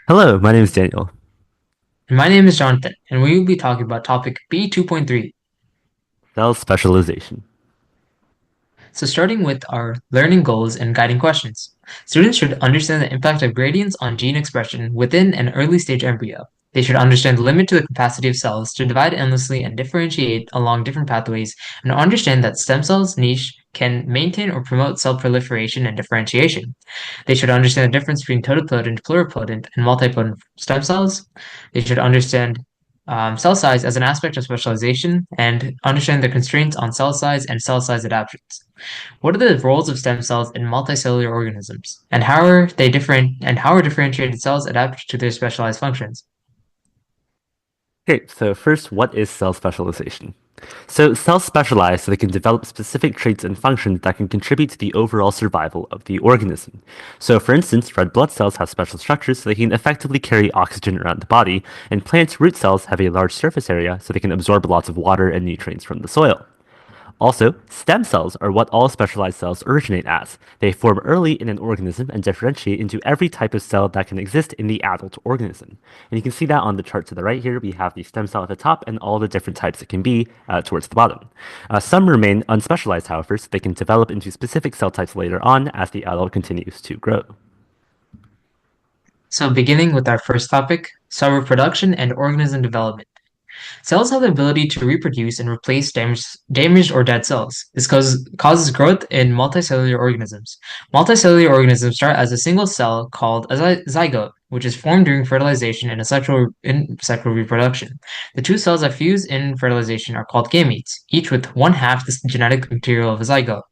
Hello, my name is Daniel. And my name is Jonathan, and we will be talking about topic B2.3. Cell specialization. So, starting with our learning goals and guiding questions. Students should understand the impact of gradients on gene expression within an early stage embryo. They should understand the limit to the capacity of cells to divide endlessly and differentiate along different pathways, and understand that stem cells niche can maintain or promote cell proliferation and differentiation. They should understand the difference between totipotent, pluripotent, and multipotent stem cells. They should understand cell size as an aspect of specialization and understand the constraints on cell size and cell size adaptations. What are the roles of stem cells in multicellular organisms, and how are they different? And how are differentiated cells adapted to their specialized functions? Okay, so first, what is cell specialization? So cells specialize so they can develop specific traits and functions that can contribute to the overall survival of the organism. So for instance, red blood cells have special structures so they can effectively carry oxygen around the body, and plant root cells have a large surface area so they can absorb lots of water and nutrients from the soil. Also, stem cells are what all specialized cells originate as. They form early in an organism and differentiate into every type of cell that can exist in the adult organism. And you can see that on the chart to the right here. We have the stem cell at the top and all the different types it can be towards the bottom. Some remain unspecialized, however, so they can develop into specific cell types later on as the adult continues to grow. So, beginning with our first topic, cell reproduction and organism development. Cells have the ability to reproduce and replace damaged or dead cells. This causes growth in multicellular organisms. Multicellular organisms start as a single cell called a zygote, which is formed during fertilization and sexual reproduction. The two cells that fuse in fertilization are called gametes, each with one half the genetic material of a zygote.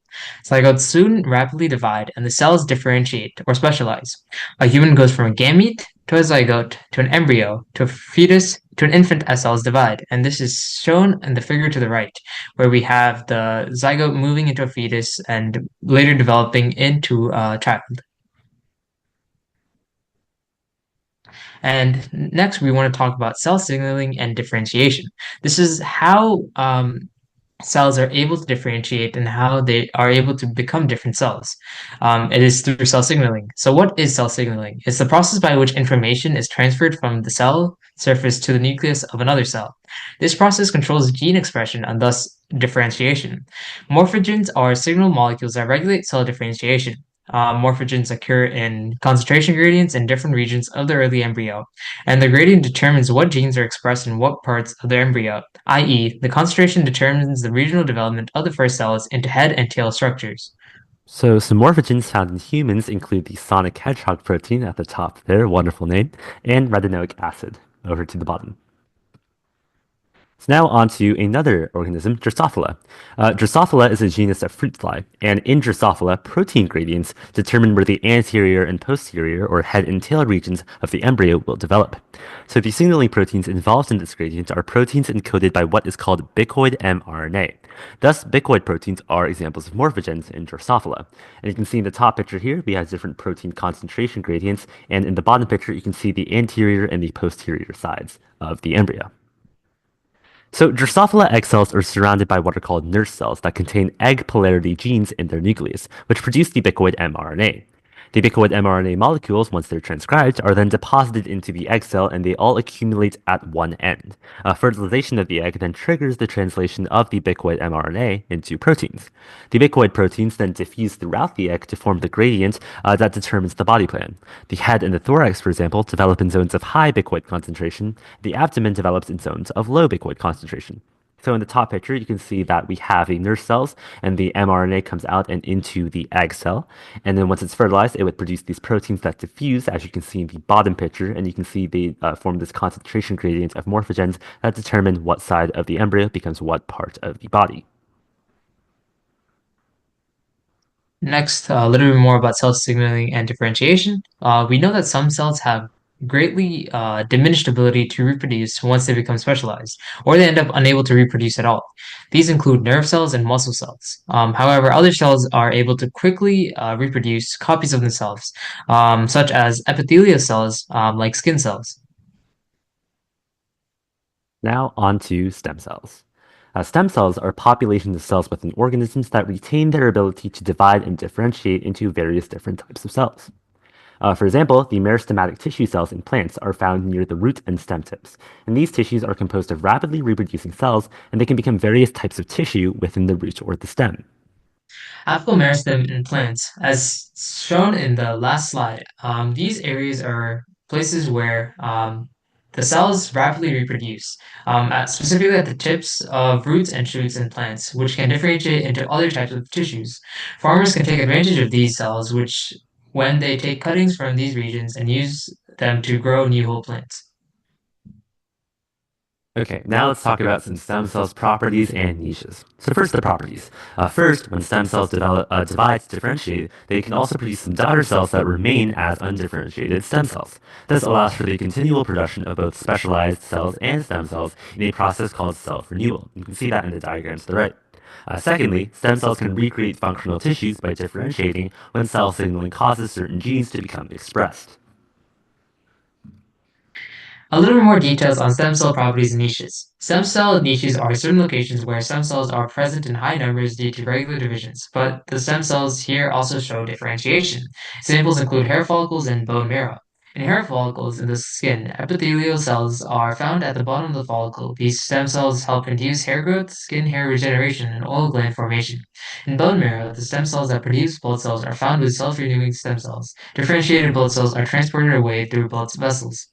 Zygotes soon rapidly divide and the cells differentiate or specialize. A human goes from a gamete to a zygote to an embryo to a fetus to an infant as cells divide. And this is shown in the figure to the right, where we have the zygote moving into a fetus and later developing into a child. And next, we want to talk about cell signaling and differentiation. This is how cells are able to differentiate and how they are able to become different cells. It is through cell signaling. So, what is cell signaling? It's the process by which information is transferred from the cell surface to the nucleus of another cell. This process controls gene expression and thus differentiation. Morphogens are signal molecules that regulate cell differentiation. Morphogens occur in concentration gradients in different regions of the early embryo, and the gradient determines what genes are expressed in what parts of the embryo, i.e., the concentration determines the regional development of the first cells into head and tail structures. So some morphogens found in humans include the sonic hedgehog protein at the top there, wonderful name, and retinoic acid over to the bottom. So now on to another organism, Drosophila. Drosophila is a genus of fruit fly, and in Drosophila, protein gradients determine where the anterior and posterior, or head and tail regions of the embryo will develop. So the signaling proteins involved in this gradient are proteins encoded by what is called bicoid mRNA. Thus, bicoid proteins are examples of morphogens in Drosophila. And you can see in the top picture here, we have different protein concentration gradients, and in the bottom picture, you can see the anterior and the posterior sides of the embryo. So Drosophila egg cells are surrounded by what are called nurse cells that contain egg polarity genes in their nucleus, which produce the ubiquitoid mRNA. The ubiquitoid mRNA molecules, once they're transcribed, are then deposited into the egg cell and they all accumulate at one end. Fertilization of the egg then triggers the translation of the ubiquitoid mRNA into proteins. The ubiquitoid proteins then diffuse throughout the egg to form the gradient that determines the body plan. The head and the thorax, for example, develop in zones of high ubiquitoid concentration. The abdomen develops in zones of low ubiquitoid concentration. So in the top picture, you can see that we have a nurse cells and the mRNA comes out and into the egg cell. And then once it's fertilized, it would produce these proteins that diffuse, as you can see in the bottom picture. And you can see they form this concentration gradient of morphogens that determine what side of the embryo becomes what part of the body. Next, a little bit more about cell signaling and differentiation. We know that some cells have greatly diminished ability to reproduce once they become specialized, or they end up unable to reproduce at all. These include nerve cells and muscle cells. However, other cells are able to quickly reproduce copies of themselves, such as epithelial cells, like skin cells. Now on to stem cells. Stem cells are populations of cells within organisms that retain their ability to divide and differentiate into various different types of cells. For example, the meristematic tissue cells in plants are found near the root and stem tips. And these tissues are composed of rapidly reproducing cells, and they can become various types of tissue within the root or the stem. Apical meristem in plants, as shown in the last slide, these areas are places where the cells rapidly reproduce, specifically at the tips of roots and shoots in plants, which can differentiate into other types of tissues. Farmers can take advantage of these cells, which when they take cuttings from these regions and use them to grow new whole plants. Okay, now let's talk about some stem cells' properties and niches. So first, the properties. First, when stem cells divide to differentiate, they can also produce some daughter cells that remain as undifferentiated stem cells. This allows for the continual production of both specialized cells and stem cells in a process called self-renewal. You can see that in the diagram to the right. Secondly, stem cells can recreate functional tissues by differentiating when cell signaling causes certain genes to become expressed. A little more details on stem cell properties and niches. Stem cell niches are certain locations where stem cells are present in high numbers due to regular divisions, but the stem cells here also show differentiation. Examples include hair follicles and bone marrow. In hair follicles in the skin, epithelial cells are found at the bottom of the follicle. These stem cells help induce hair growth, skin hair regeneration, and oil gland formation. In bone marrow, the stem cells that produce blood cells are found with self-renewing stem cells. Differentiated blood cells are transported away through blood vessels.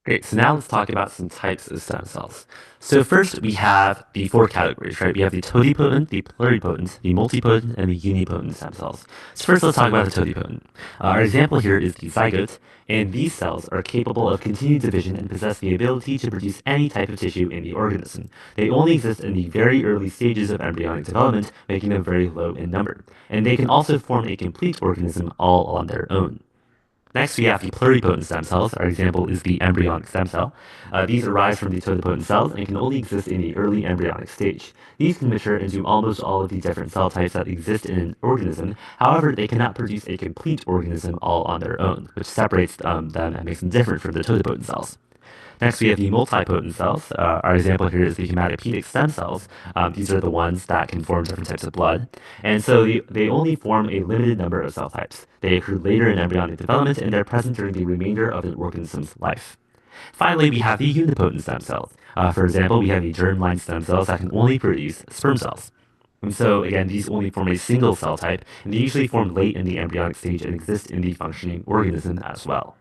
Great, so now let's talk about some types of stem cells. So first we have the four categories, right? We have the totipotent, the pluripotent, the multipotent, and the unipotent stem cells. So first let's talk about the totipotent. Our example here is the zygote, and these cells are capable of continued division and possess the ability to produce any type of tissue in the organism. They only exist in the very early stages of embryonic development, making them very low in number. And they can also form a complete organism all on their own. Next, we have the pluripotent stem cells. Our example is the embryonic stem cell. These arise from the totipotent cells and can only exist in the early embryonic stage. These can mature into almost all of the different cell types that exist in an organism. However, they cannot produce a complete organism all on their own, which separates them and makes them different from the totipotent cells. Next, we have the multipotent cells. Our example here is the hematopoietic stem cells. These are the ones that can form different types of blood. And so they only form a limited number of cell types. They occur later in embryonic development, and they're present during the remainder of an organism's life. Finally, we have the unipotent stem cells. For example, we have the germline stem cells that can only produce sperm cells. And so, again, these only form a single cell type, and they usually form late in the embryonic stage and exist in the functioning organism as well.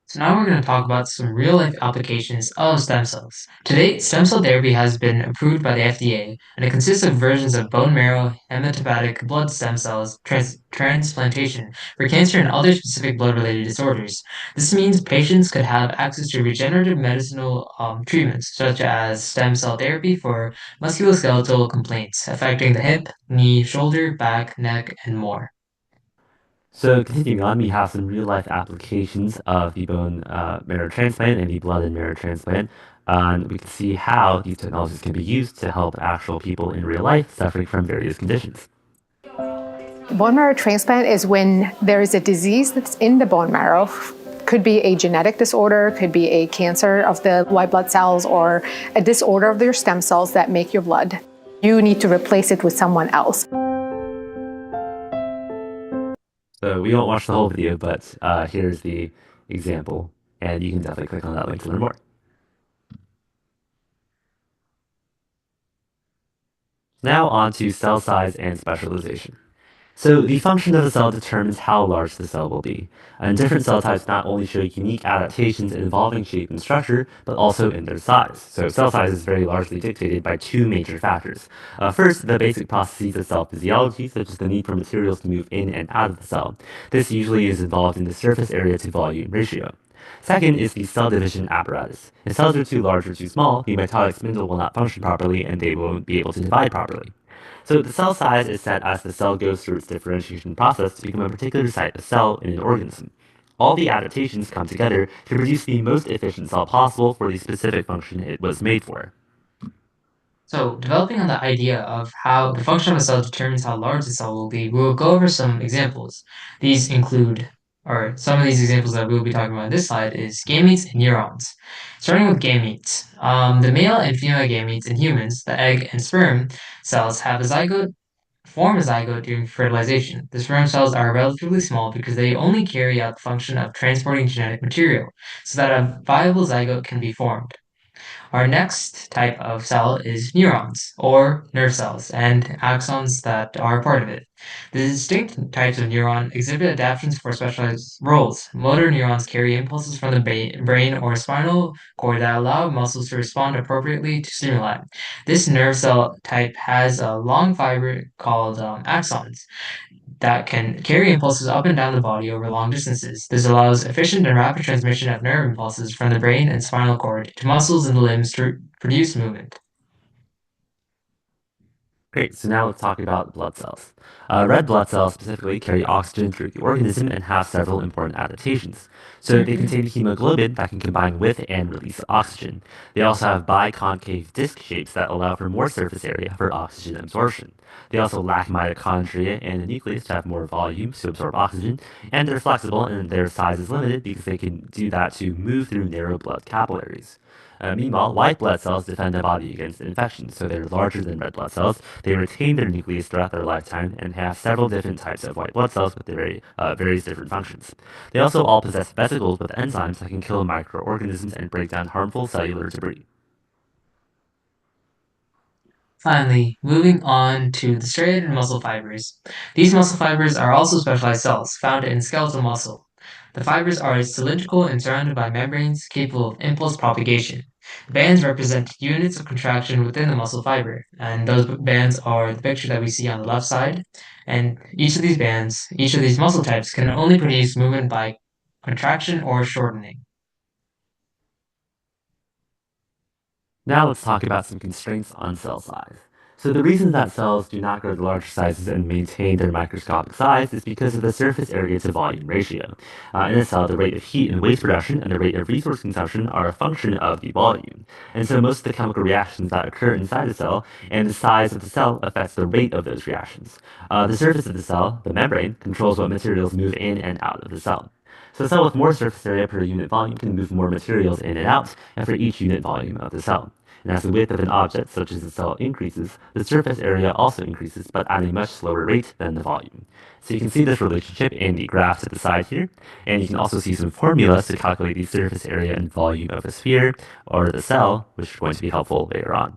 So now we're going to talk about some real-life applications of stem cells. To date, stem cell therapy has been approved by the FDA, and it consists of versions of bone marrow, hematopoietic blood stem cells, transplantation for cancer and other specific blood-related disorders. This means patients could have access to regenerative medicinal treatments, such as stem cell therapy for musculoskeletal complaints affecting the hip, knee, shoulder, back, neck, and more. So continuing on, we have some real-life applications of the bone marrow transplant and the blood and marrow transplant. And we can see how these technologies can be used to help actual people in real life suffering from various conditions. Bone marrow transplant is when there is a disease that's in the bone marrow. Could be a genetic disorder, could be a cancer of the white blood cells, or a disorder of your stem cells that make your blood. You need to replace it with someone else. So we won't watch the whole video, but here's the example, and you can definitely click on that link to learn more. Now on to cell size and specialization. So the function of the cell determines how large the cell will be. And different cell types not only show unique adaptations involving shape and structure, but also in their size. So cell size is very largely dictated by two major factors. First, the basic processes of cell physiology, such as the need for materials to move in and out of the cell. This usually is involved in the surface area to volume ratio. Second is the cell division apparatus. If cells are too large or too small, the mitotic spindle will not function properly and they won't be able to divide properly. So the cell size is set as the cell goes through its differentiation process to become a particular site of cell in an organism. All the adaptations come together to produce the most efficient cell possible for the specific function it was made for. So, developing on the idea of how the function of a cell determines how large the cell will be, we'll go over some examples. These include, or some of these examples that we'll be talking about in this slide is gametes and neurons. Starting with gametes, the male and female gametes in humans, the egg and sperm cells have a zygote form a zygote during fertilization. The sperm cells are relatively small because they only carry out the function of transporting genetic material so that a viable zygote can be formed. Our next type of cell is neurons, or nerve cells, and axons that are a part of it. The distinct types of neuron exhibit adaptations for specialized roles. Motor neurons carry impulses from the brain or spinal cord that allow muscles to respond appropriately to stimuli. This nerve cell type has a long fiber called axons that can carry impulses up and down the body over long distances. This allows efficient and rapid transmission of nerve impulses from the brain and spinal cord to muscles in the limbs to produce movement. Great, so now let's talk about blood cells. Red blood cells specifically carry oxygen through the organism and have several important adaptations. So they contain hemoglobin that can combine with and release oxygen. They also have biconcave disc shapes that allow for more surface area for oxygen absorption. They also lack mitochondria and a nucleus to have more volume to absorb oxygen, and they're flexible and their size is limited because they can do that to move through narrow blood capillaries. Meanwhile, white blood cells defend the body against infection, so they're larger than red blood cells. They retain their nucleus throughout their lifetime and have several different types of white blood cells with various different functions. They also all possess vesicles with enzymes that can kill microorganisms and break down harmful cellular debris. Finally, moving on to the striated muscle fibers. These muscle fibers are also specialized cells found in skeletal muscle. The fibers are cylindrical and surrounded by membranes capable of impulse propagation. Bands represent units of contraction within the muscle fiber, and those bands are the picture that we see on the left side. And each of these bands, each of these muscle types can only produce movement by contraction or shortening. Now let's talk about some constraints on cell size. So the reason that cells do not grow to large sizes and maintain their microscopic size is because of the surface area to volume ratio. In a cell, the rate of heat and waste production and the rate of resource consumption are a function of the volume. And so most of the chemical reactions that occur inside a cell and the size of the cell affects the rate of those reactions. The surface of the cell, the membrane, controls what materials move in and out of the cell. So a cell with more surface area per unit volume can move more materials in and out and for each unit volume of the cell. And as the width of an object, such as the cell, increases, the surface area also increases, but at a much slower rate than the volume. So you can see this relationship in the graphs at the side here, and you can also see some formulas to calculate the surface area and volume of a sphere or the cell, which are going to be helpful later on.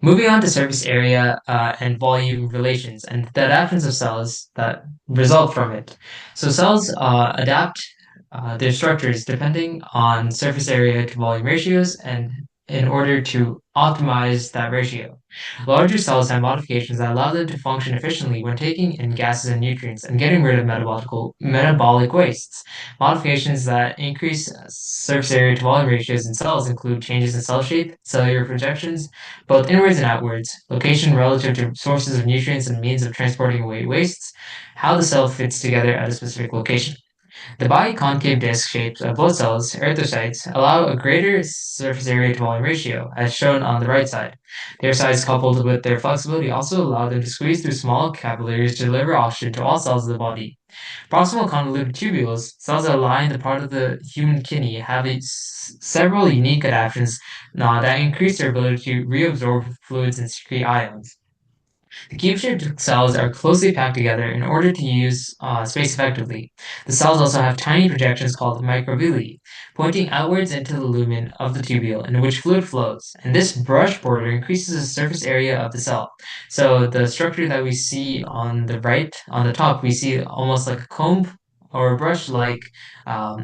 Moving on to surface area and volume relations and the adaptations of cells that result from it. So cells adapt their structures depending on surface area to volume ratios and in order to optimize that ratio. Larger cells have modifications that allow them to function efficiently when taking in gases and nutrients and getting rid of metabolic wastes. Modifications that increase surface area to volume ratios in cells include changes in cell shape, cellular projections, both inwards and outwards, location relative to sources of nutrients and means of transporting away wastes, how the cell fits together at a specific location. The biconcave disc shapes of both cells, erythrocytes, allow a greater surface area to volume ratio, as shown on the right side. Their size coupled with their flexibility also allow them to squeeze through small capillaries to deliver oxygen to all cells of the body. Proximal convoluted tubules, cells that line the part of the human kidney, have several unique adaptations that increase their ability to reabsorb fluids and secrete ions. The cube-shaped cells are closely packed together in order to use space effectively. The cells also have tiny projections called microvilli, pointing outwards into the lumen of the tubule in which fluid flows. And this brush border increases the surface area of the cell. So the structure that we see on the right, on the top, we see almost like a comb or a brush-like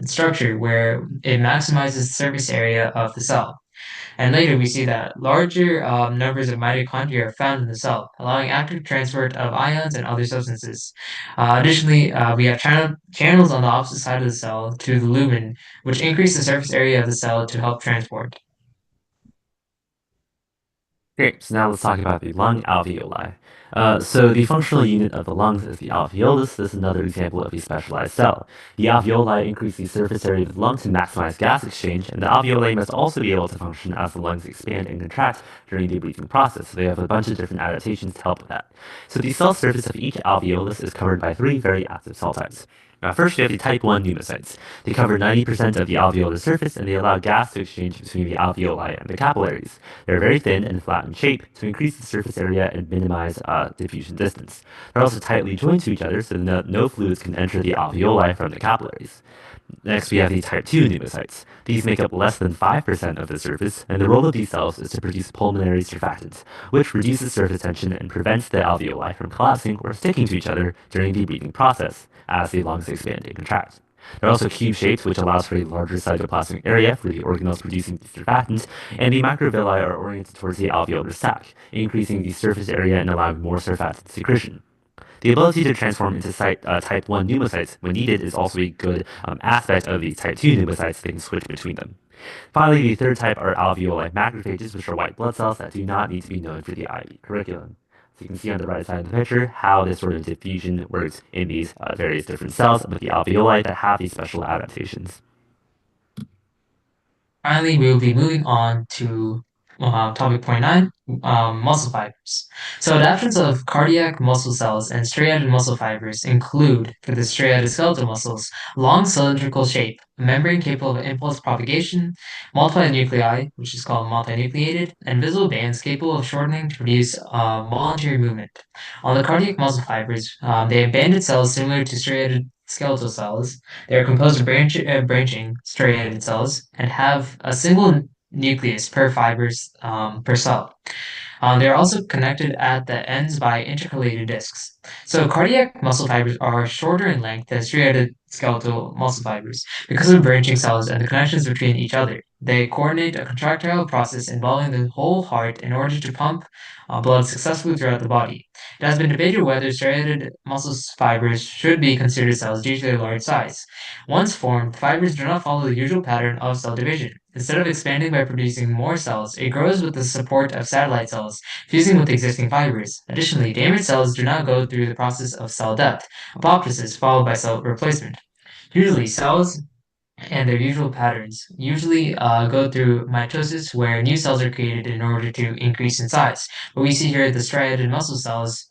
structure where it maximizes the surface area of the cell. And later we see that larger numbers of mitochondria are found in the cell, allowing active transport of ions and other substances. Additionally, we have channels on the opposite side of the cell to the lumen, which increase the surface area of the cell to help transport. Great, so now let's talk about the lung alveoli. So the functional unit of the lungs is the alveolus. This is another example of a specialized cell. The alveoli increase the surface area of the lung to maximize gas exchange, and the alveoli must also be able to function as the lungs expand and contract during the breathing process. So they have a bunch of different adaptations to help with that. So the cell surface of each alveolus is covered by three very active cell types. First, we have the type 1 pneumocytes. They cover 90% of the alveolar surface and they allow gas to exchange between the alveoli and the capillaries. They're very thin and flat in shape to increase the surface area and minimize diffusion distance. They're also tightly joined to each other so that no fluids can enter the alveoli from the capillaries. Next, we have the type 2 pneumocytes. These make up less than 5% of the surface, and the role of these cells is to produce pulmonary surfactants, which reduces surface tension and prevents the alveoli from collapsing or sticking to each other during the breathing process as the lungs expand and contract. They're also cube-shaped, which allows for a larger cytoplasmic area for the organelles producing the surfactant, and the microvilli are oriented towards the alveolar sac, increasing the surface area and allowing more surfactant secretion. The ability to transform into type 1 pneumocytes when needed is also a good aspect of the type 2 pneumocytes that can switch between them. Finally, the third type are alveoli macrophages, which are white blood cells that do not need to be known for the IB curriculum. So you can see on the right side of the picture how this sort of diffusion works in these various different cells with the alveoli that have these special adaptations. Finally, we will be moving on to topic point nine, muscle fibers. So adaptations of cardiac muscle cells and striated muscle fibers include, for the striated skeletal muscles, long cylindrical shape, a membrane capable of impulse propagation, multiple nuclei, which is called multinucleated, and visible bands capable of shortening to produce voluntary movement. On the cardiac muscle fibers, they have banded cells similar to striated skeletal cells. They are composed of branching striated cells and have a single nucleus per fibers per cell. They are also connected at the ends by intercalated discs. So cardiac muscle fibers are shorter in length than striated skeletal muscle fibers because of branching cells and the connections between each other. They coordinate a contractile process involving the whole heart in order to pump blood successfully throughout the body. It has been debated whether striated muscle fibers should be considered cells due to their large size. Once formed, fibers do not follow the usual pattern of cell division. Instead of expanding by producing more cells, it grows with the support of satellite cells, fusing with existing fibers. Additionally, damaged cells do not go through the process of cell death, apoptosis followed by cell replacement. Usually, cells and their usual patterns usually go through mitosis where new cells are created in order to increase in size. But we see here the striated muscle cells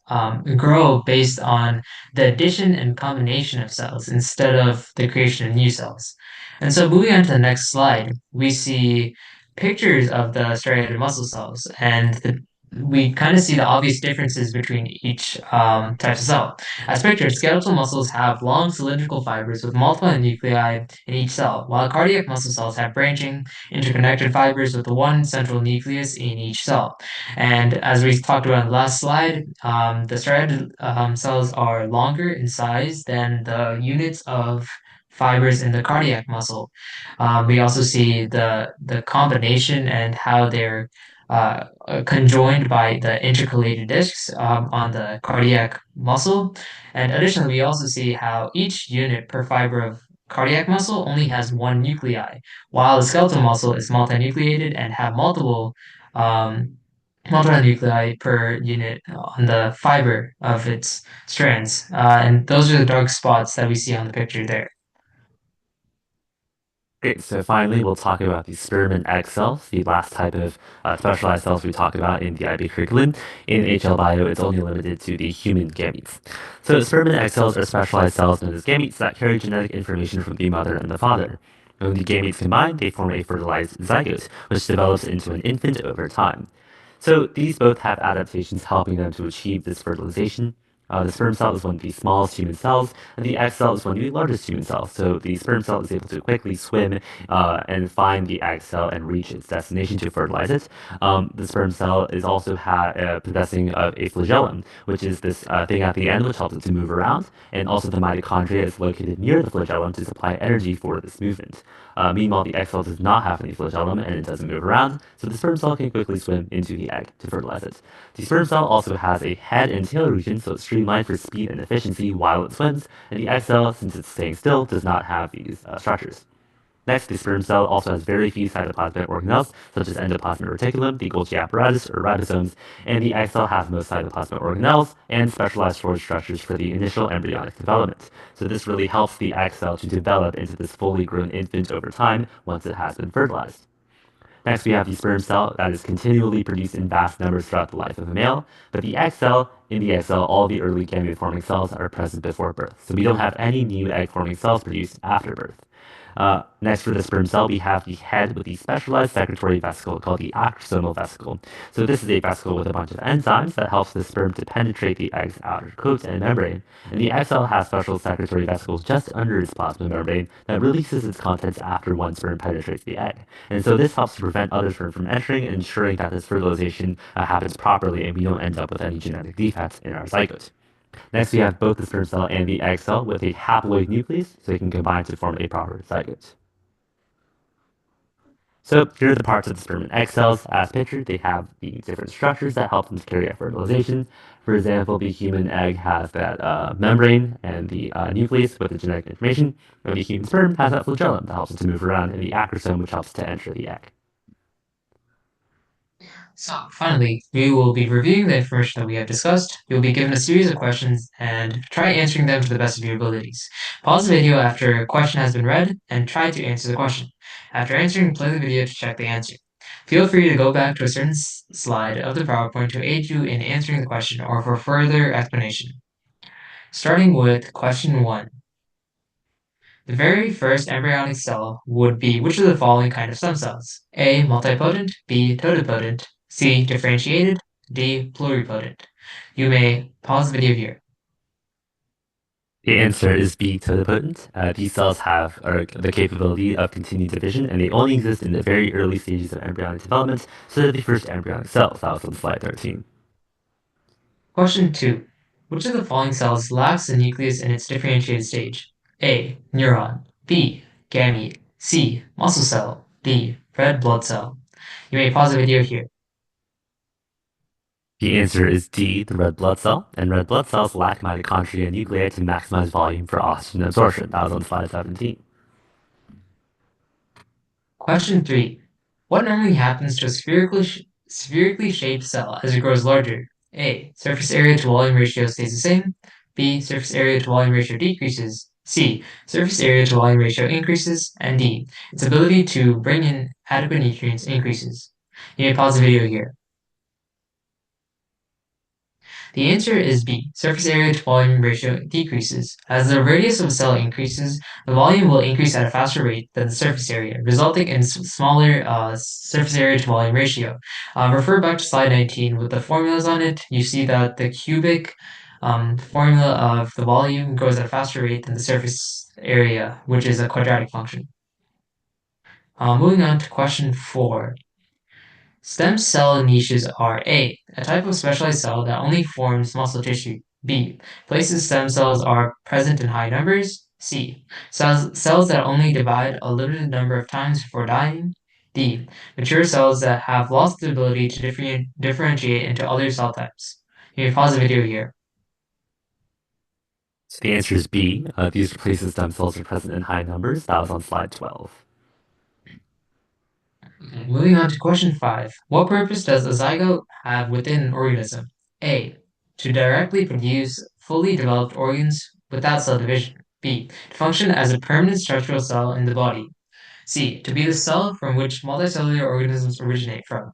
grow based on the addition and combination of cells instead of the creation of new cells. And so moving on to the next slide, we see pictures of the striated muscle cells and we kind of see the obvious differences between each type of cell. As pictured, skeletal muscles have long cylindrical fibers with multiple nuclei in each cell, while cardiac muscle cells have branching, interconnected fibers with one central nucleus in each cell. And as we talked about in the last slide, the striated cells are longer in size than the units of fibers in the cardiac muscle. We also see the combination and how they're conjoined by the intercalated discs on the cardiac muscle. And additionally, we also see how each unit per fiber of cardiac muscle only has one nuclei, while the skeletal muscle is multinucleated and have um, multiple nuclei per unit on the fiber of its strands. And those are the dark spots that we see on the picture there. Great, so finally we'll talk about the sperm and egg cells, the last type of specialized cells we talked about in the IB curriculum. In HL Bio, it's only limited to the human gametes. So sperm and egg cells are specialized cells known as gametes that carry genetic information from the mother and the father. When the gametes combine, they form a fertilized zygote, which develops into an infant over time. So these both have adaptations helping them to achieve this fertilization. The sperm cell is one of the smallest human cells, and the egg cell is one of the largest human cells. So the sperm cell is able to quickly swim and find the egg cell and reach its destination to fertilize it. The sperm cell is also possessing of a flagellum, which is this thing at the end which helps it to move around, and also the mitochondria is located near the flagellum to supply energy for this movement. Meanwhile, the egg cell does not have any flagellum and it doesn't move around, so the sperm cell can quickly swim into the egg to fertilize it. The sperm cell also has a head and tail region, so it's streamlined for speed and efficiency while it swims, and the egg cell, since it's staying still, does not have these structures. Next, the sperm cell also has very few cytoplasmic organelles, such as endoplasmic reticulum, the Golgi apparatus, or ribosomes, and the egg cell has most cytoplasmic organelles and specialized storage structures for the initial embryonic development. So this really helps the egg cell to develop into this fully grown infant over time once it has been fertilized. Next, we have the sperm cell that is continually produced in vast numbers throughout the life of a male, but the egg cell in the egg cell, all the early gamete-forming cells are present before birth. So we don't have any new egg-forming cells produced after birth. Next, for the sperm cell, we have the head with the specialized secretory vesicle called the acrosomal vesicle. So this is a vesicle with a bunch of enzymes that helps the sperm to penetrate the egg's outer coat and membrane. And the egg cell has special secretory vesicles just under its plasma membrane that releases its contents after one sperm penetrates the egg. And so this helps to prevent other sperm from entering, ensuring that this fertilization happens properly and we don't end up with any genetic defects in our zygote. Next, we have both the sperm cell and the egg cell with a haploid nucleus, so they can combine to form a proper zygote. So here are the parts of the sperm and egg cells. As pictured, they have the different structures that help them to carry out fertilization. For example, the human egg has that membrane and the nucleus with the genetic information, and the human sperm has that flagellum that helps it to move around, and the acrosome, which helps to enter the egg. So, finally, we will be reviewing the information that we have discussed. You will be given a series of questions and try answering them to the best of your abilities. Pause the video after a question has been read and try to answer the question. After answering, play the video to check the answer. Feel free to go back to a certain slide of the PowerPoint to aid you in answering the question or for further explanation. Starting with question 1. The very first embryonic cell would be which of the following kind of stem cells? A. Multipotent, B. Totipotent, C. Differentiated, D. Pluripotent. You may pause the video here. The answer is B, totipotent. These cells have the capability of continued division, and they only exist in the very early stages of embryonic development, so they're the first embryonic cells. That was on slide 13. Question 2. Which of the following cells lacks a nucleus in its differentiated stage? A. Neuron, B. Gamete, C. Muscle cell, D. Red blood cell. You may pause the video here. The answer is D, the red blood cell, and red blood cells lack mitochondria and nuclei to maximize volume for oxygen absorption. That was on slide 17. Question 3. What normally happens to a spherically shaped cell as it grows larger? A. Surface area to volume ratio stays the same. B. Surface area to volume ratio decreases. C. Surface area to volume ratio increases. And D. Its ability to bring in adequate nutrients increases. You may pause the video here. The answer is B. Surface area to volume ratio decreases. As the radius of a cell increases, the volume will increase at a faster rate than the surface area, resulting in smaller surface area to volume ratio. Refer back to slide 19 with the formulas on it. You see that the cubic formula of the volume grows at a faster rate than the surface area, which is a quadratic function. Moving on to question 4. Stem cell niches are A. A type of specialized cell that only forms muscle tissue. B. Places stem cells are present in high numbers. C. Cells that only divide a limited number of times before dying. D. Mature cells that have lost the ability to differentiate into other cell types. You may pause the video here. So the answer is B. These replaces stem cells are present in high numbers. That was on slide 12. Okay, moving on to question 5. What purpose does a zygote have within an organism? A. To directly produce fully developed organs without cell division. B. To function as a permanent structural cell in the body. C. To be the cell from which multicellular organisms originate from.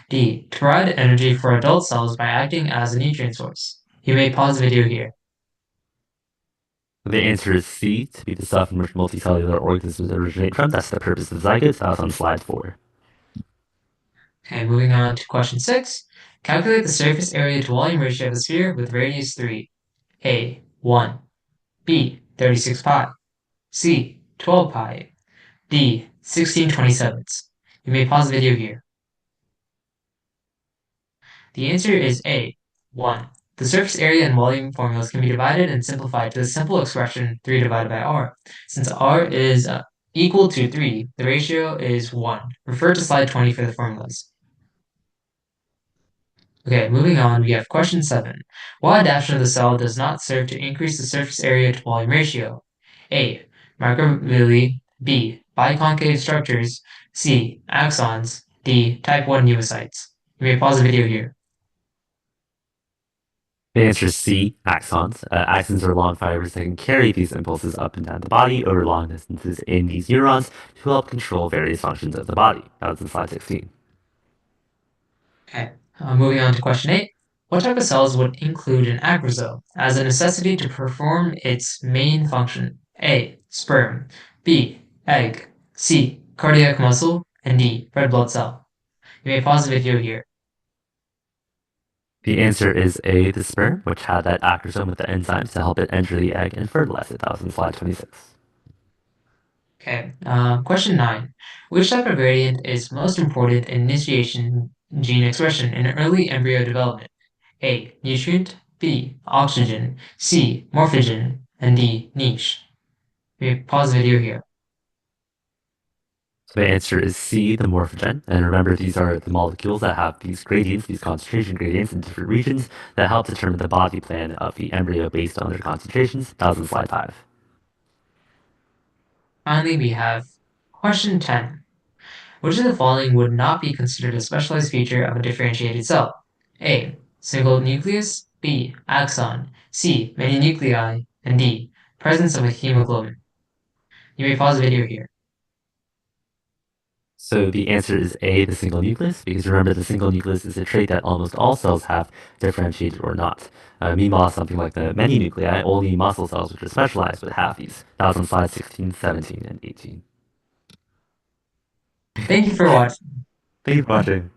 D. To provide energy for adult cells by acting as a nutrient source. You may pause the video here. The answer is C, to be the cell from which multicellular organisms originate from. That's the purpose of the zygote. That was on slide 4. Okay, moving on to question 6. Calculate the surface area to volume ratio of the sphere with radius 3. A. 1. B. 36 pi. C. 12 pi. D. 16/27. You may pause the video here. The answer is A. 1. The surface area and volume formulas can be divided and simplified to the simple expression 3 divided by r. Since r is equal to 3, the ratio is 1. Refer to slide 20 for the formulas. Okay, moving on, we have question 7. What adaptation of the cell does not serve to increase the surface area to volume ratio? A. Microvilli. B. Biconcave structures. C. Axons. D. Type 1 pneumocytes. You may pause the video here. The answer is C, axons. Axons are long fibers that can carry these impulses up and down the body over long distances in these neurons to help control various functions of the body. That was in slide 16. Okay, moving on to question 8. What type of cells would include an acrosome as a necessity to perform its main function? A. Sperm. B. Egg. C. Cardiac muscle. And D. Red blood cell. You may pause the video here. The answer is A, the sperm, which had that acrosome with the enzymes to help it enter the egg and fertilize it. That was in slide 26. Okay. Question 9. Which type of gradient is most important in initiation gene expression in early embryo development? A. Nutrient. B. Oxygen. C. Morphogen. And D. Niche. You may pause the video here. So the answer is C, the morphogen. And remember, these are the molecules that have these gradients, these concentration gradients in different regions that help determine the body plan of the embryo based on their concentrations. That was in slide 5. Finally, we have question 10. Which of the following would not be considered a specialized feature of a differentiated cell? A. Single nucleus. B. Axon. C. Many nuclei. And D. Presence of a hemoglobin. You may pause the video here. So the answer is A, the single nucleus, because remember the single nucleus is a trait that almost all cells have, differentiated or not. Meanwhile, something like the many nuclei, only muscle cells which are specialized would have these. That was on slides 16, 17, and 18. Thank you for watching. Thank you for watching.